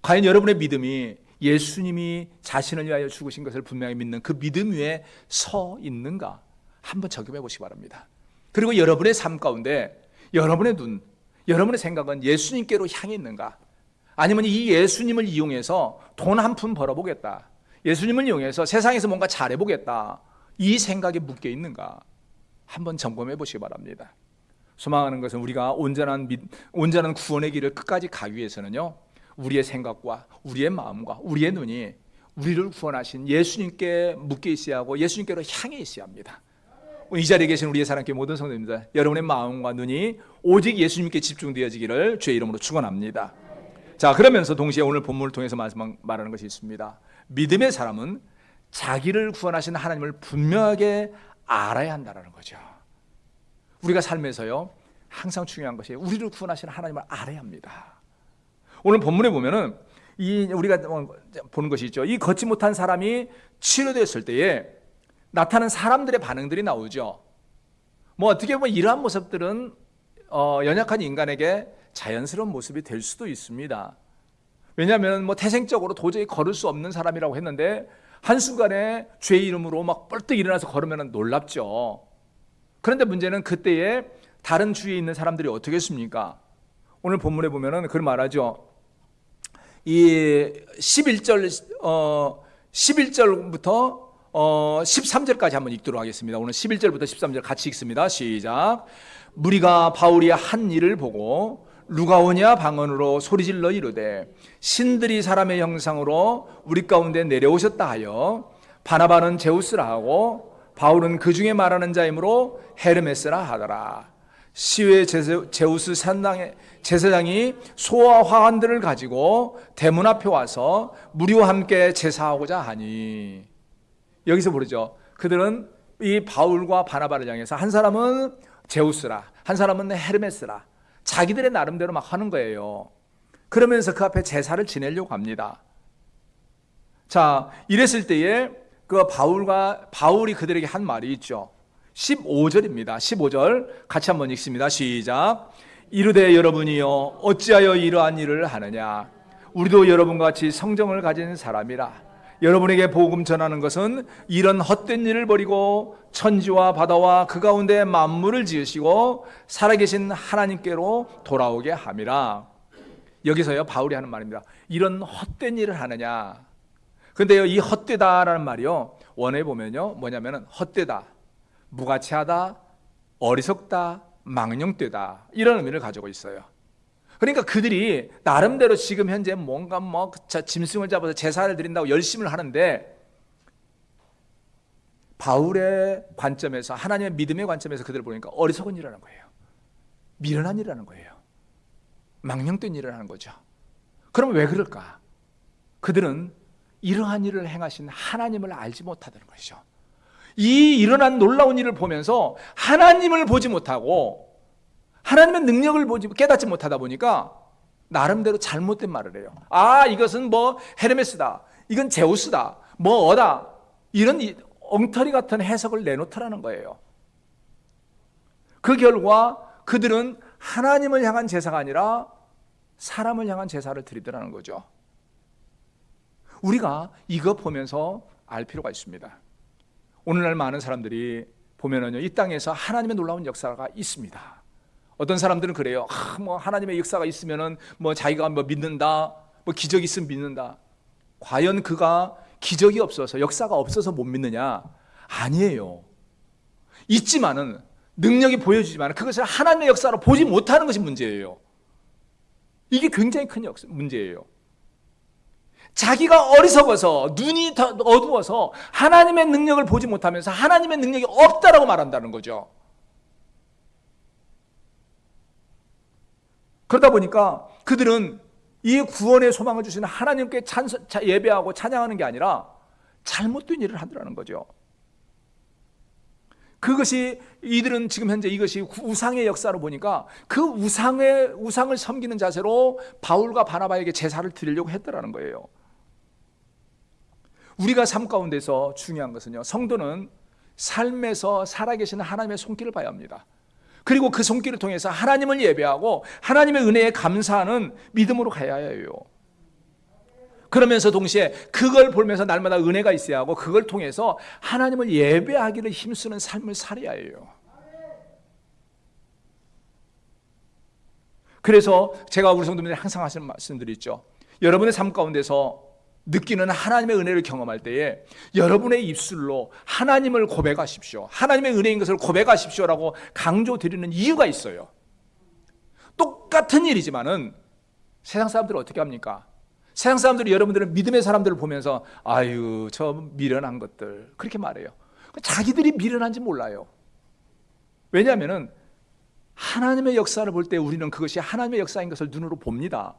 과연 여러분의 믿음이 예수님이 자신을 위하여 죽으신 것을 분명히 믿는 그 믿음 위에 서 있는가 한번 적용해 보시기 바랍니다. 그리고 여러분의 삶 가운데 여러분의 눈, 여러분의 생각은 예수님께로 향해 있는가? 아니면 이 예수님을 이용해서 돈 한 푼 벌어보겠다, 예수님을 이용해서 세상에서 뭔가 잘해보겠다, 이 생각에 묶여 있는가 한번 점검해 보시기 바랍니다. 소망하는 것은 우리가 온전한 구원의 길을 끝까지 가기 위해서는요, 우리의 생각과 우리의 마음과 우리의 눈이 우리를 구원하신 예수님께 묶여 있어야 하고 예수님께로 향해 있어야 합니다. 이 자리에 계신 우리의 사랑교회 모든 성도님들, 여러분의 마음과 눈이 오직 예수님께 집중되어지기를 주의 이름으로 축원합니다. 자, 그러면서 동시에 오늘 본문을 통해서 말하는 것이 있습니다. 믿음의 사람은 자기를 구원하신 하나님을 분명하게 알아야 한다는 거죠. 우리가 삶에서요, 항상 중요한 것이 우리를 구원하신 하나님을 알아야 합니다. 오늘 본문에 보면은 우리가 보는 것이 있죠. 이 걷지 못한 사람이 치료됐을 때에 나타난 사람들의 반응들이 나오죠. 뭐 어떻게 보면 이러한 모습들은 연약한 인간에게 자연스러운 모습이 될 수도 있습니다. 왜냐하면 뭐 태생적으로 도저히 걸을 수 없는 사람이라고 했는데 한순간에 죄의 이름으로 막 뻘떡 일어나서 걸으면 놀랍죠. 그런데 문제는 그때에 다른 주위에 있는 사람들이 어떻게 했습니까? 오늘 본문에 보면은 그걸 말하죠. 이 11절부터 13절까지 한번 읽도록 하겠습니다. 오늘 11절부터 13절 같이 읽습니다. 시작. 무리가 바울이 한 일을 보고 누가 오냐 방언으로 소리질러 이르되 신들이 사람의 형상으로 우리 가운데 내려오셨다 하여 바나바는 제우스라 하고 바울은 그 중에 말하는 자이므로 헤르메스라 하더라. 시외 제우스 제사장이 소와 화환들을 가지고 대문 앞에 와서 무리와 함께 제사하고자 하니, 여기서 부르죠. 그들은 이 바울과 바나바를 향해서 한 사람은 제우스라, 한 사람은 헤르메스라, 자기들의 나름대로 막 하는 거예요. 그러면서 그 앞에 제사를 지내려고 합니다. 자, 이랬을 때에 그 바울이 그들에게 한 말이 있죠. 15절입니다. 15절 같이 한번 읽습니다. 시작. 이르되 여러분이여 어찌하여 이러한 일을 하느냐? 우리도 여러분과 같이 성정을 가진 사람이라. 여러분에게 복음 전하는 것은 이런 헛된 일을 버리고 천지와 바다와 그 가운데 만물을 지으시고 살아계신 하나님께로 돌아오게 함이라. 여기서요 바울이 하는 말입니다. 이런 헛된 일을 하느냐? 근데요 이 헛되다라는 말이요 원어에 보면요 뭐냐면은 헛되다, 무가치하다, 어리석다, 망령되다 이런 의미를 가지고 있어요. 그러니까 그들이 나름대로 지금 현재 뭔가 짐승을 잡아서 제사를 드린다고 열심을 하는데 바울의 관점에서, 하나님의 믿음의 관점에서 그들을 보니까 어리석은 일을 하는 거예요. 미련한 일을 하는 거예요. 망령된 일을 하는 거죠. 그럼 왜 그럴까? 그들은 이러한 일을 행하신 하나님을 알지 못하다는 것이죠. 이 일어난 놀라운 일을 보면서 하나님을 보지 못하고 하나님의 능력을 깨닫지 못하다 보니까 나름대로 잘못된 말을 해요. 아, 이것은 뭐 헤르메스다, 이건 제우스다, 뭐 어다, 이런 엉터리 같은 해석을 내놓더라는 거예요. 그 결과 그들은 하나님을 향한 제사가 아니라 사람을 향한 제사를 드리더라는 거죠. 우리가 이거 보면서 알 필요가 있습니다. 오늘날 많은 사람들이 보면은요, 이 땅에서 하나님의 놀라운 역사가 있습니다. 어떤 사람들은 그래요. 뭐 하나님의 역사가 있으면은 뭐 자기가 뭐 믿는다, 뭐 기적이 있으면 믿는다. 과연 그가 기적이 없어서, 역사가 없어서 못 믿느냐? 아니에요. 있지만은 능력이 보여주지만 그것을 하나님의 역사로 보지 못하는 것이 문제예요. 이게 굉장히 큰 문제예요. 자기가 어리석어서 눈이 더 어두워서 하나님의 능력을 보지 못하면서 하나님의 능력이 없다라고 말한다는 거죠. 그러다 보니까 그들은 이 구원의 소망을 주시는 하나님께 예배하고 찬양하는 게 아니라 잘못된 일을 하더라는 거죠. 그것이 이들은 지금 현재 이것이 우상의 역사로 보니까 그 우상을 섬기는 자세로 바울과 바나바에게 제사를 드리려고 했더라는 거예요. 우리가 삶 가운데서 중요한 것은요, 성도는 삶에서 살아계시는 하나님의 손길을 봐야 합니다. 그리고 그 손길을 통해서 하나님을 예배하고 하나님의 은혜에 감사하는 믿음으로 가야 해요. 그러면서 동시에 그걸 보면서 날마다 은혜가 있어야 하고 그걸 통해서 하나님을 예배하기를 힘쓰는 삶을 살아야 해요. 그래서 제가 우리 성도님들이 항상 하시는 말씀들이 있죠. 여러분의 삶 가운데서 느끼는 하나님의 은혜를 경험할 때에 여러분의 입술로 하나님을 고백하십시오. 하나님의 은혜인 것을 고백하십시오라고 강조드리는 이유가 있어요. 똑같은 일이지만은 세상 사람들은 어떻게 합니까? 세상 사람들이 여러분들은 믿음의 사람들을 보면서 아유 저 미련한 것들 그렇게 말해요. 자기들이 미련한지 몰라요. 왜냐하면 하나님의 역사를 볼 때 우리는 그것이 하나님의 역사인 것을 눈으로 봅니다.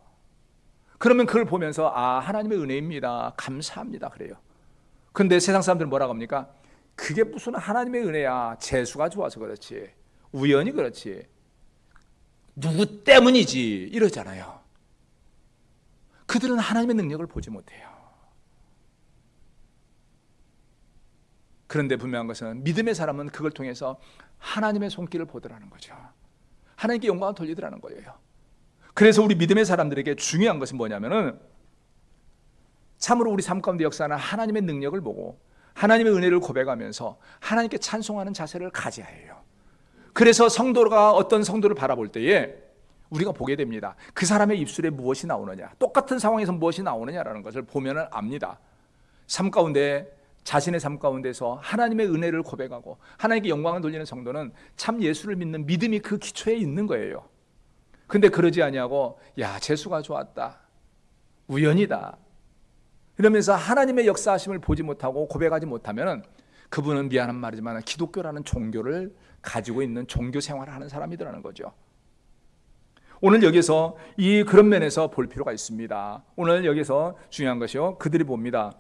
그러면 그걸 보면서 아 하나님의 은혜입니다, 감사합니다 그래요. 그런데 세상 사람들은 뭐라고 합니까? 그게 무슨 하나님의 은혜야, 재수가 좋아서 그렇지, 우연히 그렇지, 누구 때문이지 이러잖아요. 그들은 하나님의 능력을 보지 못해요. 그런데 분명한 것은 믿음의 사람은 그걸 통해서 하나님의 손길을 보더라는 거죠. 하나님께 영광을 돌리더라는 거예요. 그래서 우리 믿음의 사람들에게 중요한 것은 뭐냐면은 참으로 우리 삶 가운데 역사하는 하나님의 능력을 보고 하나님의 은혜를 고백하면서 하나님께 찬송하는 자세를 가져야 해요. 그래서 성도가 어떤 성도를 바라볼 때에 우리가 보게 됩니다. 그 사람의 입술에 무엇이 나오느냐, 똑같은 상황에서 무엇이 나오느냐라는 것을 보면 압니다. 삶 가운데, 자신의 삶 가운데서 하나님의 은혜를 고백하고 하나님께 영광을 돌리는 성도는 참 예수를 믿는 믿음이 그 기초에 있는 거예요. 근데 그러지 아니하고 야, 재수가 좋았다, 우연이다 이러면서 하나님의 역사하심을 보지 못하고 고백하지 못하면 그분은 미안한 말이지만 기독교라는 종교를 가지고 있는 종교 생활을 하는 사람이더라는 거죠. 오늘 여기서 그런 면에서 볼 필요가 있습니다. 오늘 여기서 중요한 것이요, 그들이 봅니다.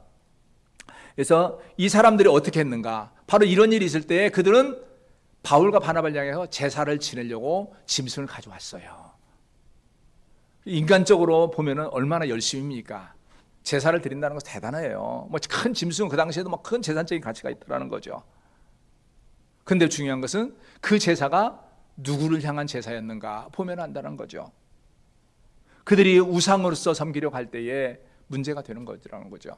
그래서 이 사람들이 어떻게 했는가, 바로 이런 일이 있을 때 그들은 바울과 바나바를 향해서 제사를 지내려고 짐승을 가져왔어요. 인간적으로 보면은 얼마나 열심입니까? 제사를 드린다는 것은 대단해요. 뭐 큰 짐승, 그 당시에도 뭐 큰 재산적인 가치가 있다는 거죠. 근데 중요한 것은 그 제사가 누구를 향한 제사였는가 보면 안다는 거죠. 그들이 우상으로서 섬기려고 할 때에 문제가 되는 거라는 거죠.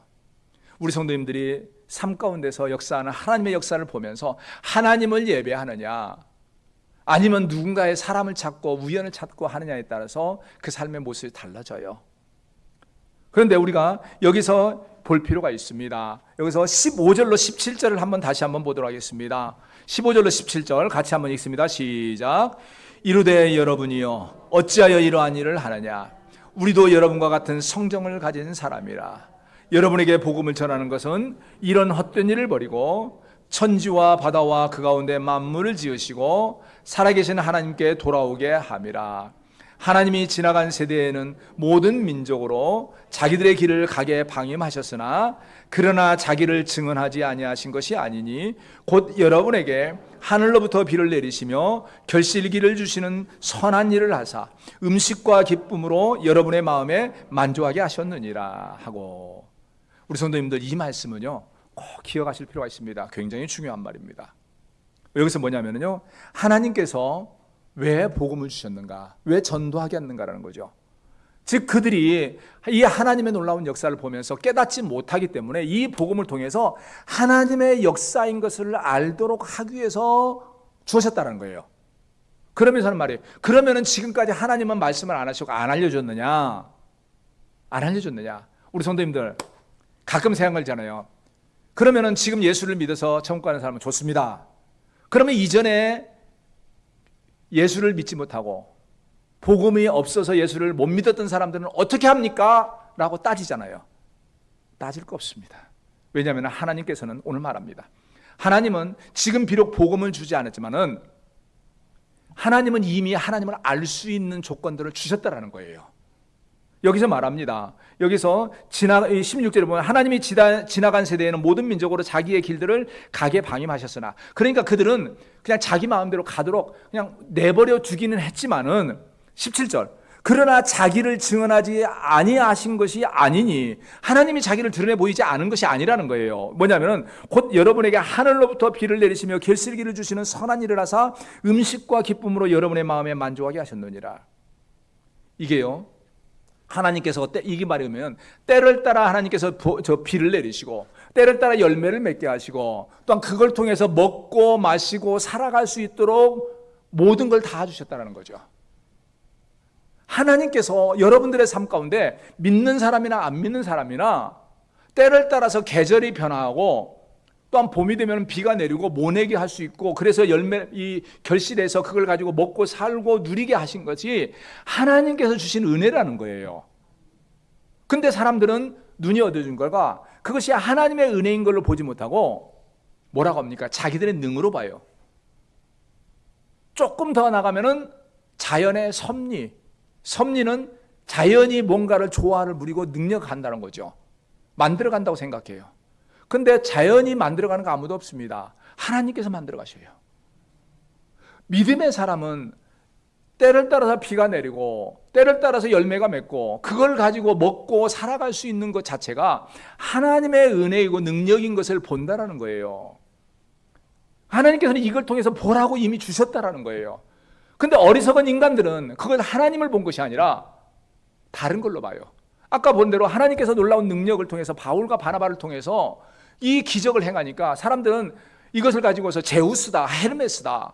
우리 성도님들이 삶 가운데서 역사하는 하나님의 역사를 보면서 하나님을 예배하느냐, 아니면 누군가의 사람을 찾고 우연을 찾고 하느냐에 따라서 그 삶의 모습이 달라져요. 그런데 우리가 여기서 볼 필요가 있습니다. 여기서 15절로 17절을 한번 다시 한번 보도록 하겠습니다. 15절로 17절 같이 한번 읽습니다. 시작. 이르되 여러분이여 어찌하여 이러한 일을 하느냐, 우리도 여러분과 같은 성정을 가진 사람이라. 여러분에게 복음을 전하는 것은 이런 헛된 일을 버리고 천지와 바다와 그 가운데 만물을 지으시고 살아계신 하나님께 돌아오게 함이라. 하나님이 지나간 세대에는 모든 민족으로 자기들의 길을 가게 방임하셨으나 그러나 자기를 증언하지 아니하신 것이 아니니 곧 여러분에게 하늘로부터 비를 내리시며 결실기를 주시는 선한 일을 하사 음식과 기쁨으로 여러분의 마음에 만족하게 하셨느니라 하고. 우리 성도님들, 이 말씀은요 꼭 기억하실 필요가 있습니다. 굉장히 중요한 말입니다. 여기서 뭐냐면요, 하나님께서 왜 복음을 주셨는가, 왜 전도하게 했는가라는 거죠. 즉 그들이 이 하나님의 놀라운 역사를 보면서 깨닫지 못하기 때문에 이 복음을 통해서 하나님의 역사인 것을 알도록 하기 위해서 주셨다는 거예요. 그러면서 하는 말이에요, 그러면은 지금까지 하나님은 말씀을 안 하시고 안 알려줬느냐, 안 알려줬느냐. 우리 성도님들 가끔 생각하잖아요. 그러면은 지금 예수를 믿어서 천국 가는 사람은 좋습니다. 그러면 이전에 예수를 믿지 못하고 복음이 없어서 예수를 못 믿었던 사람들은 어떻게 합니까? 라고 따지잖아요. 따질 거 없습니다. 왜냐하면 하나님께서는 오늘 말합니다. 하나님은 지금 비록 복음을 주지 않았지만은 하나님은 이미 하나님을 알 수 있는 조건들을 주셨다라는 거예요. 여기서 말합니다. 여기서 16절에 보면 하나님이 지나간 세대에는 모든 민족으로 자기의 길들을 가게 방임하셨으나, 그러니까 그들은 그냥 자기 마음대로 가도록 그냥 내버려 두기는 했지만은 17절, 그러나 자기를 증언하지 아니하신 것이 아니니, 하나님이 자기를 드러내 보이지 않은 것이 아니라는 거예요. 뭐냐면은 곧 여러분에게 하늘로부터 비를 내리시며 결실기를 주시는 선한 일을 하사 음식과 기쁨으로 여러분의 마음에 만족하게 하셨느니라. 이게요, 하나님께서 이게 말이면 때를 따라 하나님께서 저 비를 내리시고 때를 따라 열매를 맺게 하시고 또한 그걸 통해서 먹고 마시고 살아갈 수 있도록 모든 걸 다 주셨다는 거죠. 하나님께서 여러분들의 삶 가운데 믿는 사람이나 안 믿는 사람이나 때를 따라서 계절이 변화하고 또한 봄이 되면 비가 내리고 모내게 할 수 있고, 그래서 열매, 이 결실해서 그걸 가지고 먹고 살고 누리게 하신 것이 하나님께서 주신 은혜라는 거예요. 근데 사람들은 눈이 어두워진 걸까? 그것이 하나님의 은혜인 걸로 보지 못하고 뭐라고 합니까? 자기들의 능으로 봐요. 조금 더 나가면은 자연의 섭리. 섭리는 자연이 뭔가를 조화를 부리고 능력한다는 거죠. 만들어 간다고 생각해요. 근데 자연이 만들어가는 거 아무도 없습니다. 하나님께서 만들어 가셔요. 믿음의 사람은 때를 따라서 비가 내리고 때를 따라서 열매가 맺고 그걸 가지고 먹고 살아갈 수 있는 것 자체가 하나님의 은혜이고 능력인 것을 본다라는 거예요. 하나님께서는 이걸 통해서 보라고 이미 주셨다라는 거예요. 근데 어리석은 인간들은 그걸 하나님을 본 것이 아니라 다른 걸로 봐요. 아까 본 대로 하나님께서 놀라운 능력을 통해서 바울과 바나바를 통해서 이 기적을 행하니까 사람들은 이것을 가지고서 제우스다, 헤르메스다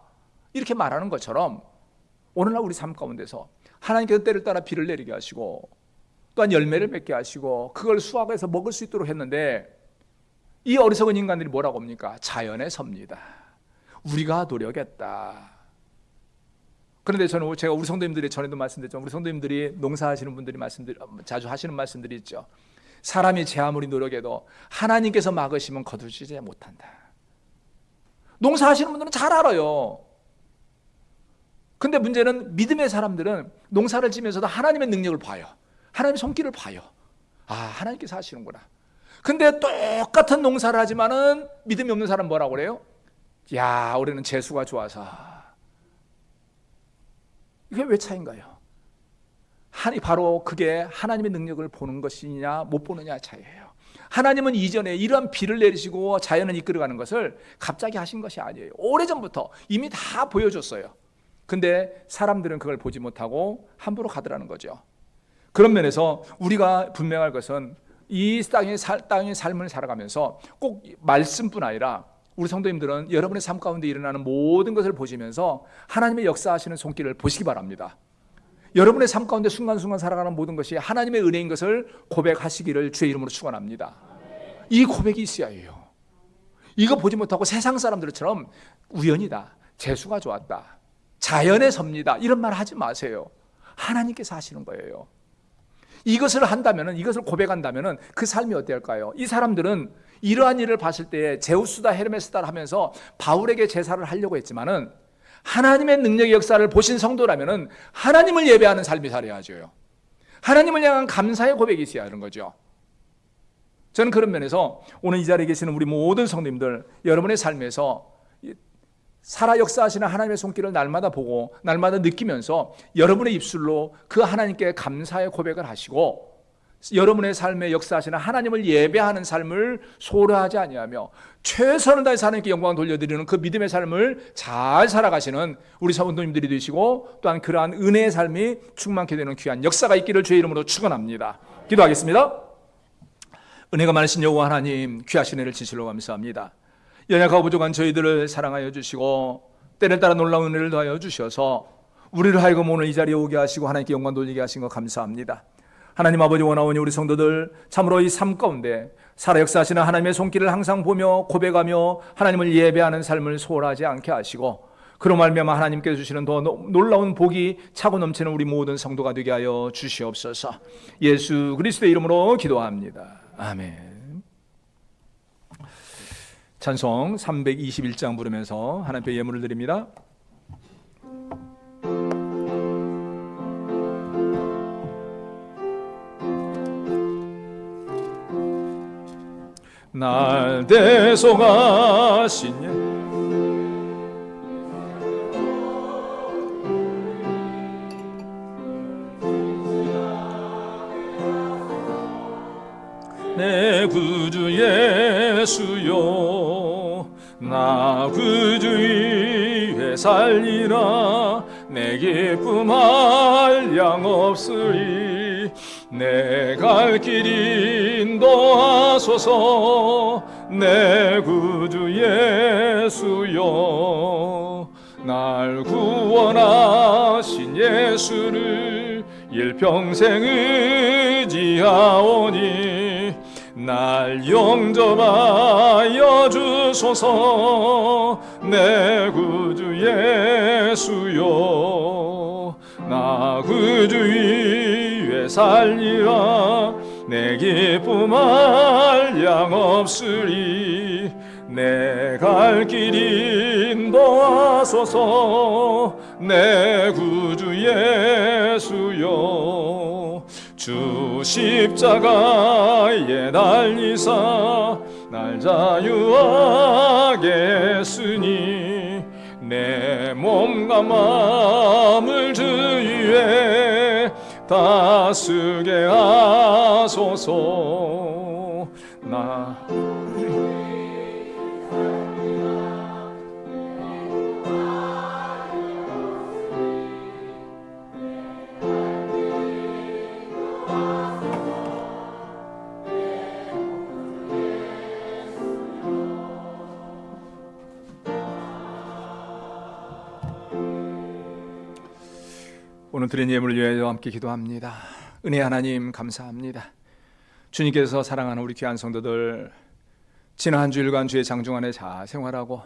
이렇게 말하는 것처럼 오늘날 우리 삶 가운데서 하나님께서 때를 따라 비를 내리게 하시고 또한 열매를 맺게 하시고 그걸 수확해서 먹을 수 있도록 했는데 이 어리석은 인간들이 뭐라고 합니까? 자연에 섭니다. 우리가 노력했다. 그런데 제가 우리 성도님들이 전에도 말씀드렸죠. 우리 성도님들이 농사하시는 분들이 자주 하시는 말씀들이 있죠. 사람이 제 아무리 노력해도 하나님께서 막으시면 거두시지 못한다. 농사하시는 분들은 잘 알아요. 근데 문제는 믿음의 사람들은 농사를 지면서도 하나님의 능력을 봐요. 하나님의 손길을 봐요. 아, 하나님께서 하시는구나. 근데 똑같은 농사를 하지만은 믿음이 없는 사람은 뭐라고 그래요? 야, 우리는 재수가 좋아서. 이게 왜 차이인가요? 바로 그게 하나님의 능력을 보는 것이냐 못 보느냐 차이예요. 하나님은 이전에 이러한 비를 내리시고 자연을 이끌어가는 것을 갑자기 하신 것이 아니에요. 오래전부터 이미 다 보여줬어요. 근데 사람들은 그걸 보지 못하고 함부로 가더라는 거죠. 그런 면에서 우리가 분명할 것은 이 땅의 삶을 살아가면서 꼭 말씀뿐 아니라 우리 성도님들은 여러분의 삶 가운데 일어나는 모든 것을 보시면서 하나님의 역사하시는 손길을 보시기 바랍니다. 여러분의 삶 가운데 순간순간 살아가는 모든 것이 하나님의 은혜인 것을 고백하시기를 주의 이름으로 축원합니다. 이 고백이 있어야 해요. 이거 보지 못하고 세상 사람들처럼 우연이다, 재수가 좋았다, 자연에 섭니다 이런 말 하지 마세요. 하나님께서 하시는 거예요. 이것을 한다면은, 이것을 고백한다면은 그 삶이 어떨까요? 이 사람들은 이러한 일을 봤을 때 제우스다 헤르메스다 하면서 바울에게 제사를 하려고 했지만은 하나님의 능력의 역사를 보신 성도라면은 하나님을 예배하는 삶이 살아야죠. 하나님을 향한 감사의 고백이 있어야 하는 거죠. 저는 그런 면에서 오늘 이 자리에 계시는 우리 모든 성도님들, 여러분의 삶에서 살아 역사하시는 하나님의 손길을 날마다 보고 날마다 느끼면서 여러분의 입술로 그 하나님께 감사의 고백을 하시고 여러분의 삶에 역사하시는 하나님을 예배하는 삶을 소홀히 하지 아니하며 최선을 다해서 하나님께 영광을 돌려드리는 그 믿음의 삶을 잘 살아가시는 우리 성도님들이 되시고 또한 그러한 은혜의 삶이 충만케 되는 귀한 역사가 있기를 주의 이름으로 축원합니다. 기도하겠습니다. 은혜가 많으신 여호와 하나님, 귀하신 은혜를 진실로 감사합니다. 연약하고 부족한 저희들을 사랑하여 주시고 때를 따라 놀라운 은혜를 더하여 주셔서 우리를 하여금 오늘 이 자리에 오게 하시고 하나님께 영광 돌리게 하신 것 감사합니다. 하나님 아버지, 원하오니 우리 성도들 참으로 이 삶 가운데 살아 역사하시는 하나님의 손길을 항상 보며 고백하며 하나님을 예배하는 삶을 소홀하지 않게 하시고 그로 말미암아 하나님께서 주시는 더 놀라운 복이 차고 넘치는 우리 모든 성도가 되게 하여 주시옵소서. 예수 그리스도의 이름으로 기도합니다. 아멘. 찬송 321장 부르면서 하나님 앞에 예물을 드립니다. 날 대속하신 내 구주 예수여, 나 구주 위에 살리라. 내 기쁨 한량 없으리. 내 갈 길 인도하소서. 내 구주 예수여, 날 구원하신 예수를 일평생 의지하오니 날 영접하여 주소서. 내 구주 예수여, 나 구주 위에 살리라. 내 기쁨 한량 없으리. 내 갈 길 인도하소서. 내 구주 예수여, 주 십자가에 달리사 날 자유하게 했으니 내 몸과 마음을 주 위에 다스게 하소서. 나 오늘 드린 예물을 위하여 함께 기도합니다. 은혜 하나님 감사합니다. 주님께서 사랑하는 우리 귀한 성도들, 지난 한 주일간 주의 장중 안에 잘 생활하고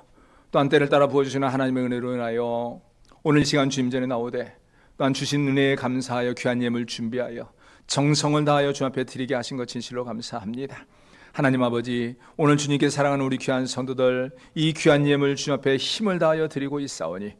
또한 때를 따라 부어주시는 하나님의 은혜로 인하여 오늘 이 시간 주님 전에 나오되 또한 주신 은혜에 감사하여 귀한 예물 준비하여 정성을 다하여 주 앞에 드리게 하신 것 진실로 감사합니다. 하나님 아버지, 오늘 주님께 사랑하는 우리 귀한 성도들, 이 귀한 예물 주 앞에 힘을 다하여 드리고 있사오니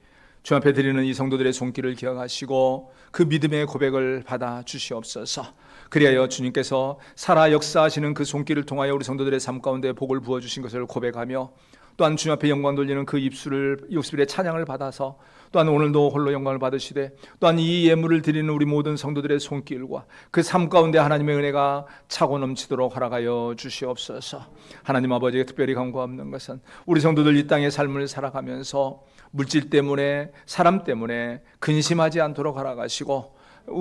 주 앞에 드리는 이 성도들의 손길을 기억하시고 그 믿음의 고백을 받아 주시옵소서. 그리하여 주님께서 살아 역사하시는 그 손길을 통하여 우리 성도들의 삶 가운데 복을 부어주신 것을 고백하며 또한 주님 앞에 영광 돌리는 그 입술의 찬양을 받아서 또한 오늘도 홀로 영광을 받으시되 또한 이 예물을 드리는 우리 모든 성도들의 손길과 그 삶 가운데 하나님의 은혜가 차고 넘치도록 허락하여 주시옵소서. 하나님 아버지가 특별히 간구하는 것은 우리 성도들 이 땅의 삶을 살아가면서 물질 때문에 사람 때문에 근심하지 않도록 허락하시고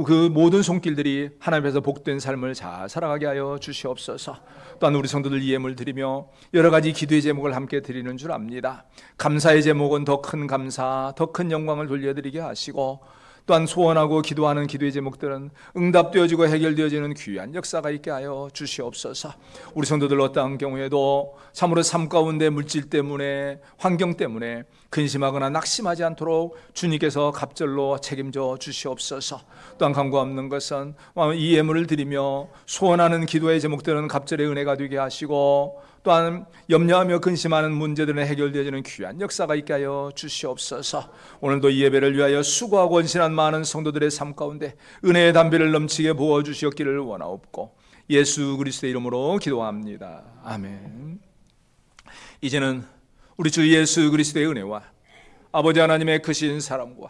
그 모든 손길들이 하나님께서 복된 삶을 잘 살아가게 하여 주시옵소서. 또한 우리 성도들 이 예물 드리며 여러 가지 기도의 제목을 함께 드리는 줄 압니다. 감사의 제목은 더 큰 감사, 더 큰 영광을 돌려드리게 하시고 또한 소원하고 기도하는 기도의 제목들은 응답되어지고 해결되어지는 귀한 역사가 있게 하여 주시옵소서. 우리 성도들 어떠한 경우에도 참으로 삶 가운데 물질 때문에 환경 때문에 근심하거나 낙심하지 않도록 주님께서 갑절로 책임져 주시옵소서. 또한 간구하는 것은 이 예물을 드리며 소원하는 기도의 제목들은 갑절의 은혜가 되게 하시고 또한 염려하며 근심하는 문제들은 해결되어지는 귀한 역사가 있게 하여 주시옵소서. 오늘도 이 예배를 위하여 수고하고 헌신한 많은 성도들의 삶 가운데 은혜의 담배를 넘치게 부어주시옵기를 원하옵고 예수 그리스도의 이름으로 기도합니다. 아멘. 이제는 우리 주 예수 그리스도의 은혜와 아버지 하나님의 크신 사랑과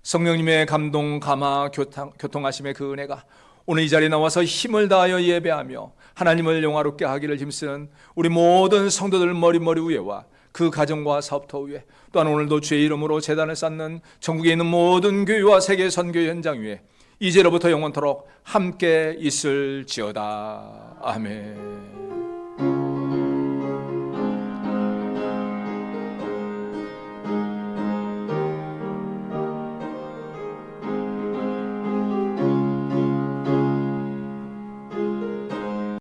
성령님의 감동 감화 교통하심의 그 은혜가 오늘 이 자리에 나와서 힘을 다하여 예배하며 하나님을 영화롭게 하기를 힘쓰는 우리 모든 성도들 머리 위에와 그 가정과 사업터 위에 또한 오늘도 주의 이름으로 제단을 쌓는 전국에 있는 모든 교회와 세계 선교 현장 위에 이제로부터 영원토록 함께 있을지어다. 아멘.